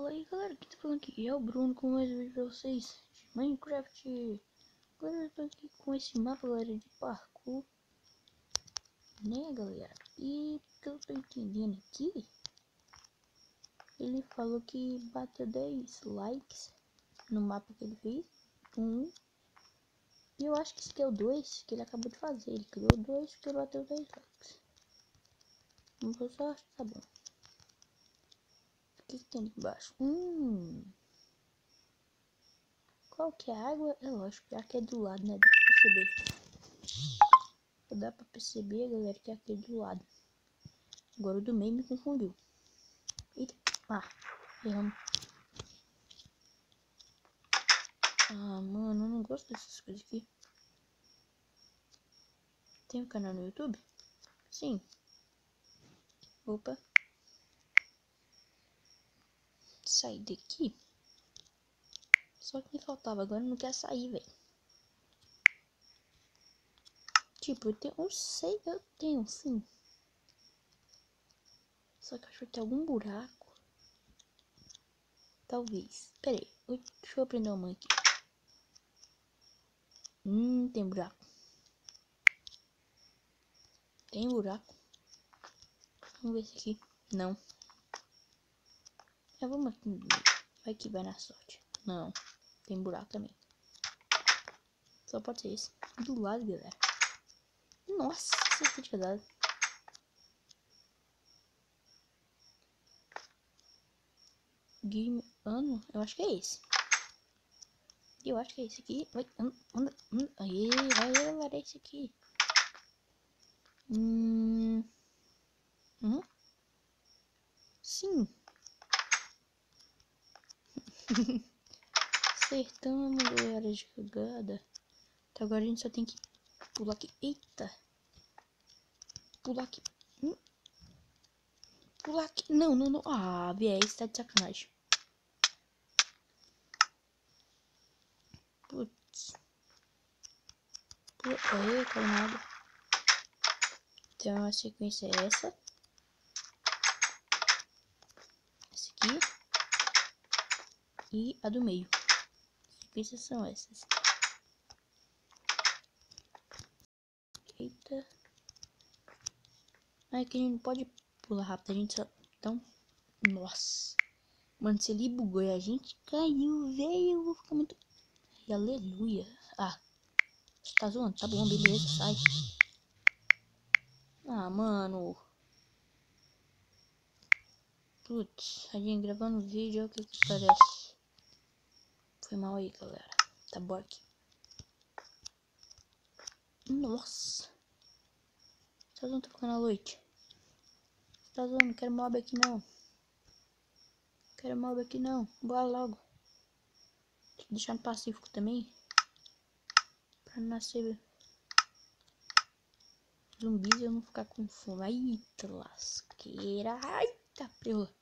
Fala aí galera, quem tá falando aqui é o Bruno com mais um vídeo pra vocês de Minecraft. Agora eu tô aqui com esse mapa, galera, de parkour, né galera? E o que eu tô entendendo aqui, ele falou que bateu 10 likes no mapa que ele fez, e eu acho que esse aqui é o 2 que ele acabou de fazer. Ele criou 2 porque ele bateu 10 likes. Vamos só, tá bom. O que tem ali embaixo? Qual que é a água? É lógico, já que é do lado, né? Dá pra perceber. Dá pra perceber, galera, que é aqui do lado. Agora o do meio me confundiu. Eita. Erramos. Mano, eu não gosto dessas coisas aqui. Tem um canal no YouTube? Sim. Opa. Sair daqui. Só que me faltava, agora não quer sair, velho. Tipo, eu sei, eu tenho sim. Só que eu acho que tem algum buraco. Talvez. Pera aí, deixa eu aprender uma aqui. Tem buraco. Tem buraco. Vamos ver esse aqui. Não. Vamos aqui no meio. Vai que vai na sorte. Não. Tem buraco também. Só pode ser esse. Do lado, galera. Nossa, acertei de verdade. Game ano? Eu acho que é esse. Eu acho que é esse aqui. Vai, anda. Aí, vai, galera, é esse aqui. Sim. Acertamos, galera, de jogada. Então agora a gente só tem que pular aqui. Eita. Pular aqui. Pular aqui. Não. Viés, tá de sacanagem. Putz. Aí, calmado. Então a sequência é essa. Essa aqui. E a do meio. As sequências são essas. Eita. Aí que a gente não pode pular rápido, a gente só... Então... Nossa. Mano, se ele bugou e a gente caiu, velho, eu vou ficar muito... E aleluia. Você tá zoando? Tá bom, beleza, sai. Mano. Putz, a gente gravando vídeo, olha o que parece. Foi mal aí, galera. Tá bom aqui. Nossa. Tá zoando, tá ficando à noite. Tá zoando, não quero mob aqui não. Quero mob aqui não. Bora logo. Tem que deixar no pacífico também. Pra não nascer zumbis e eu não ficar com fome. Eita lasqueira. Eita prela.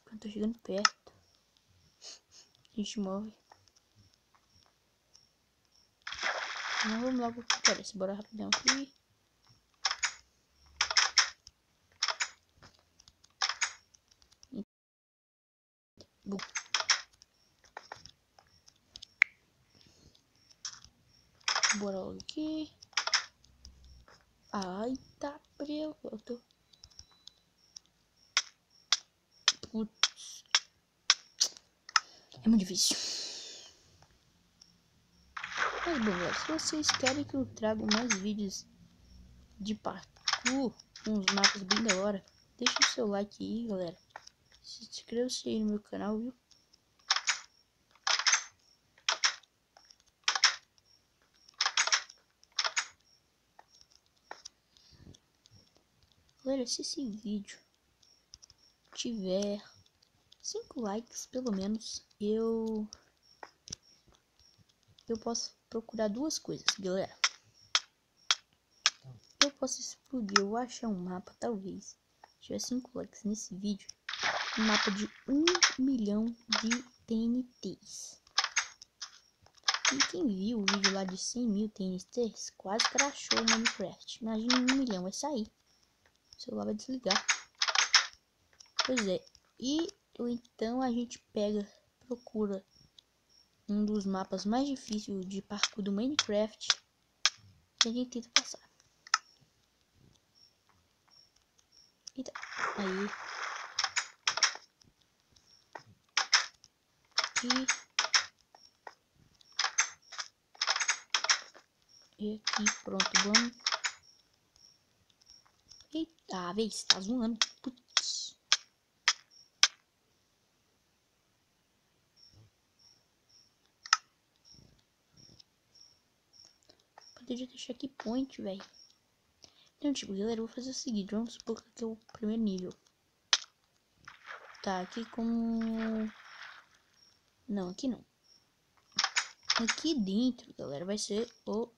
Quando tô chegando perto, a gente morre. Então vamos logo que parece. Bora rapidão aqui. Bora logo aqui. Ai, tá prelo. Eu tô... Putz. É muito difícil. Mas bom, galera, se vocês querem que eu traga mais vídeos de parkour, uns mapas bem da hora, deixa o seu like aí, galera. Se inscreva-se aí no meu canal, viu? Galera, se esse vídeo tiver 5 likes, pelo menos, eu posso procurar duas coisas, galera. Eu posso explodir, eu achar um mapa, talvez, se tiver 5 likes nesse vídeo, um mapa de 1 milhão de TNTs. E quem viu o vídeo lá de 100 mil TNTs, quase crashou o Minecraft. Imagina 1 milhão, vai sair. O celular vai desligar. Pois é. Ou então a gente procura um dos mapas mais difíceis de parkour do Minecraft e a gente tenta passar. Eita, aí. Aqui. E aqui, pronto, vamos. Eita, vez, tá zoando. Putz. Poderia ter checkpoint, velho. Então, tipo, galera, eu vou fazer o seguinte. Vamos supor que aqui é o primeiro nível. Tá, aqui como... Não, aqui não. Aqui dentro, galera, vai ser o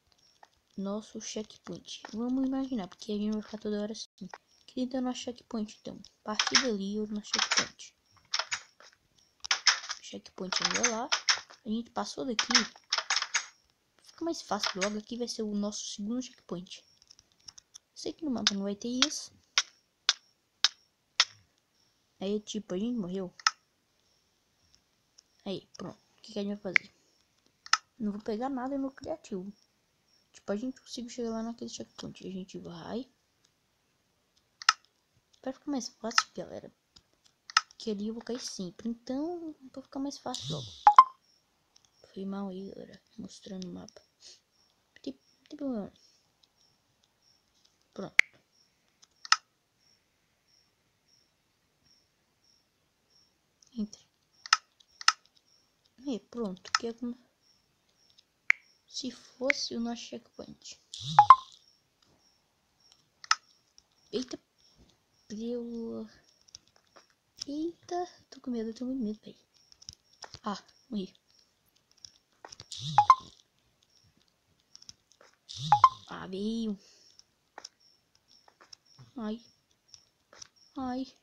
nosso checkpoint. Vamos imaginar, porque a gente vai ficar toda hora assim. Aqui dentro é o nosso checkpoint, então. A partir dali é o nosso checkpoint. Checkpoint ainda lá. A gente passou daqui. Fica mais fácil logo. Aqui vai ser o nosso segundo checkpoint. Sei que no mapa não vai ter isso. Aí, tipo, a gente morreu. Aí, pronto. O que a gente vai fazer? Não vou pegar nada no criativo. Tipo, a gente consegue chegar lá naquele checkpoint. A gente vai. Pra ficar mais fácil, galera. Que ali eu vou cair sempre. Então, pra ficar mais fácil logo. Foi mal aí, galera. Mostrando o mapa. Tem problema. Pronto. Entre. Aí, pronto. Que é como se fosse o nosso checkpoint. Eita. Eita. Tô com medo, tô muito medo, velho. Ah, morri. Ah, veio. Ai. Ai.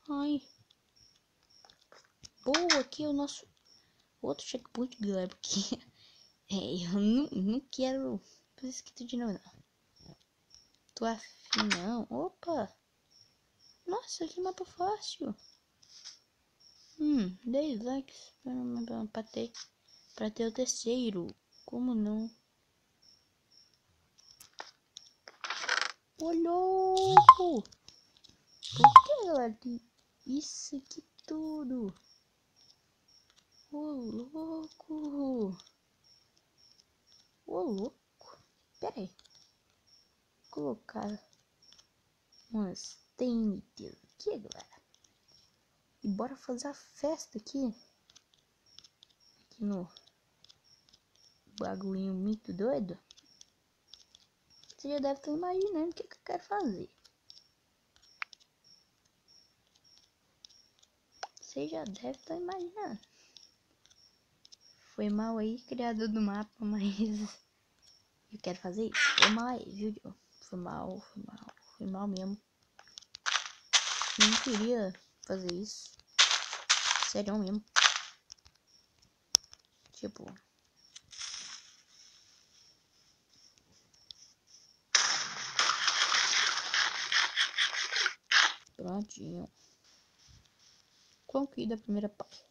Ai. Boa, aqui é o nosso outro checkpoint, galera. Porque eu não quero fazer isso aqui tudo de novo, não. Tô afim, não. Opa. Nossa, que mapa fácil. 10 likes pra ter o terceiro. Como não? Ô, louco! Por que, galera? Tem isso aqui tudo? Ô, louco! Ô, louco! Pera aí. Vou colocar umas TNTs aqui, galera. E bora fazer a festa aqui. Aqui no bagulhinho muito doido. Você já deve estar imaginando o que eu quero fazer. Você já deve estar imaginando. Foi mal aí, criador do mapa, mas eu quero fazer isso. Foi mal aí, viu, Joe? Foi mal mesmo. Eu não queria fazer isso. Sério mesmo. Tipo... Prontinho. Concluída a primeira parte.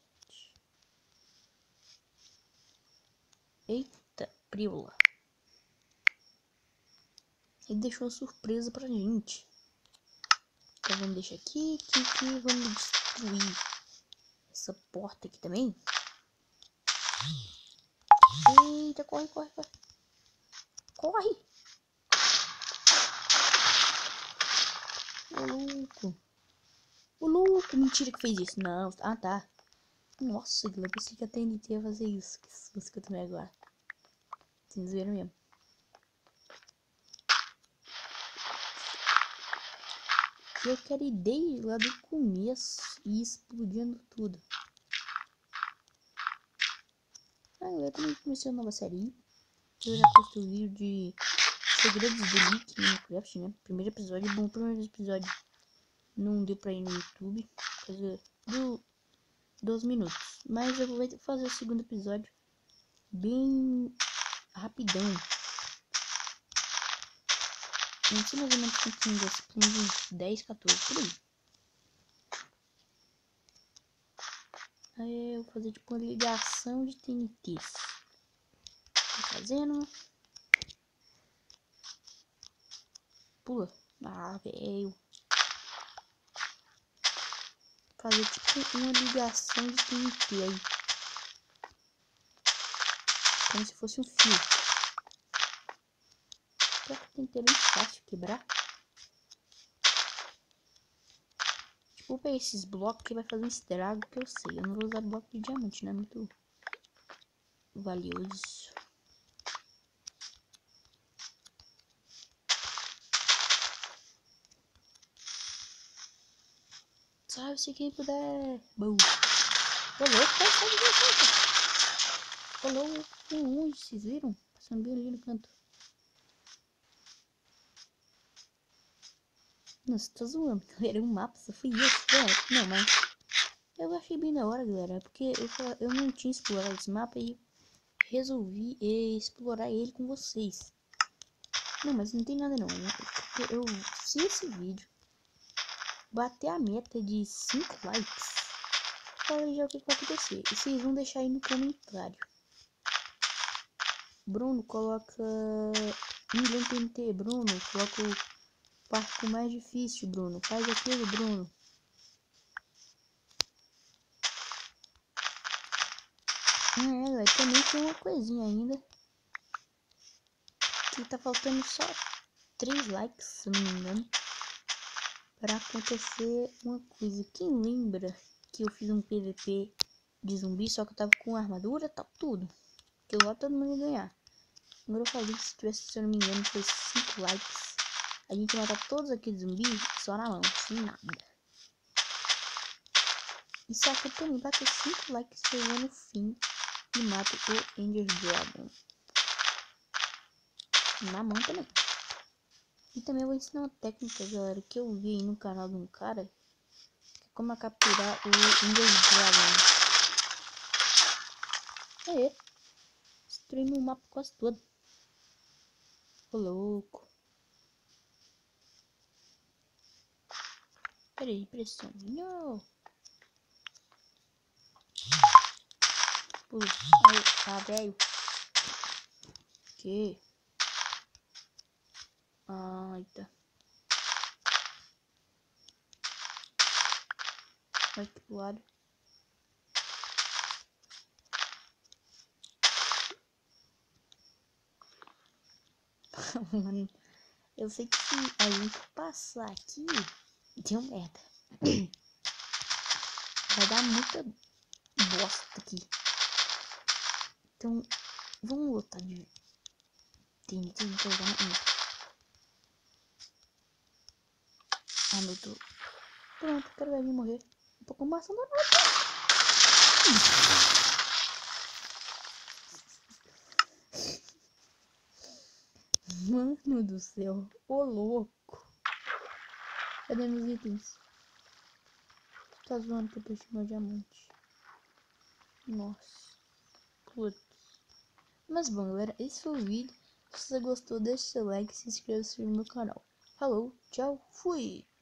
Eita, priola. Ele deixou uma surpresa pra gente. Então vamos deixar aqui. Vamos destruir essa porta aqui também. Eita, corre. Corre! Ô louco, mentira que fez isso. Não, ah tá. Nossa, eu pensei que a TNT ia fazer isso. Que susto que eu tomei agora. Vocês viram mesmo. Eu quero ir desde lá do começo e explodindo tudo. Eu também comecei uma nova série. Eu já postei o vídeo de segredos do Nick no Minecraft, né? Primeiro episódio. Bom, o primeiro episódio não deu pra ir no YouTube. Por causa do 12 minutos. Mas eu vou fazer o segundo episódio bem rapidão. Não sei mais ou menos quantos desse, uns 10, 14, por aí. Aí eu vou fazer tipo uma ligação de TNTs. Tô fazendo. Pula. Ah, velho. Fazer tipo uma ligação de TNT aí. Como se fosse um fio. Pior que TNT é bem fácil quebrar. Tipo, vou pegar esses blocos que vai fazer um estrago, que eu sei. Eu não vou usar bloco de diamante, né? Muito valioso. Salve-se quem puder. Bom. Rolou, rolou um longe, vocês viram? Passando bem ali no canto. Nossa, tô zoando, galera. O mapa só foi isso, velho. Não, mas eu achei bem da hora, galera. Porque eu não tinha explorado esse mapa e resolvi explorar ele com vocês. Não, mas não tem nada não. Se esse vídeo bater a meta de 5 likes, fala já o que vai acontecer. E vocês vão deixar aí no comentário. Bruno, coloca 1.000.000 TNT. Bruno, coloca o parkour mais difícil, Bruno. Faz aquilo, Bruno. Também tem uma coisinha ainda. Que tá faltando só 3 likes, se eu não me engano. Pra acontecer uma coisa. Quem lembra que eu fiz um PVP de zumbi, só que eu tava com armadura, tá tudo. Que lá todo mundo ia ganhar. Agora eu falei que se tivesse, se eu não me engano, foi 5 likes. A gente mata todos aqueles zumbis só na mão, sem nada. E se aqui também bater 5 likes, chegou no fim e mata o Ender Dragon. Na mão também. E também eu vou ensinar uma técnica, galera, que eu vi aí no canal de um cara. Que é como capturar o Ender Dragon. É, destruindo o mapa quase todo. Ô louco. Peraí, pressione. Não. Pula. Aí, tá, velho. Que? Ai, tá. Vai aqui pro lado. Mano, eu sei que se a gente passar aqui, deu merda. Vai dar muita bosta aqui. Então, vamos lutar de TNT, não tô jogando. Ah, meu Deus. Pronto, quero ver ele morrer. Um pouco mais da noite. Mano do céu, ô louco. Cadê meus itens? Tá zoando que eu perdi meu diamante. Nossa. Putz. Mas bom, galera, esse foi o vídeo. Se você gostou, deixe seu like e se inscreva no meu canal. Falou, tchau, fui!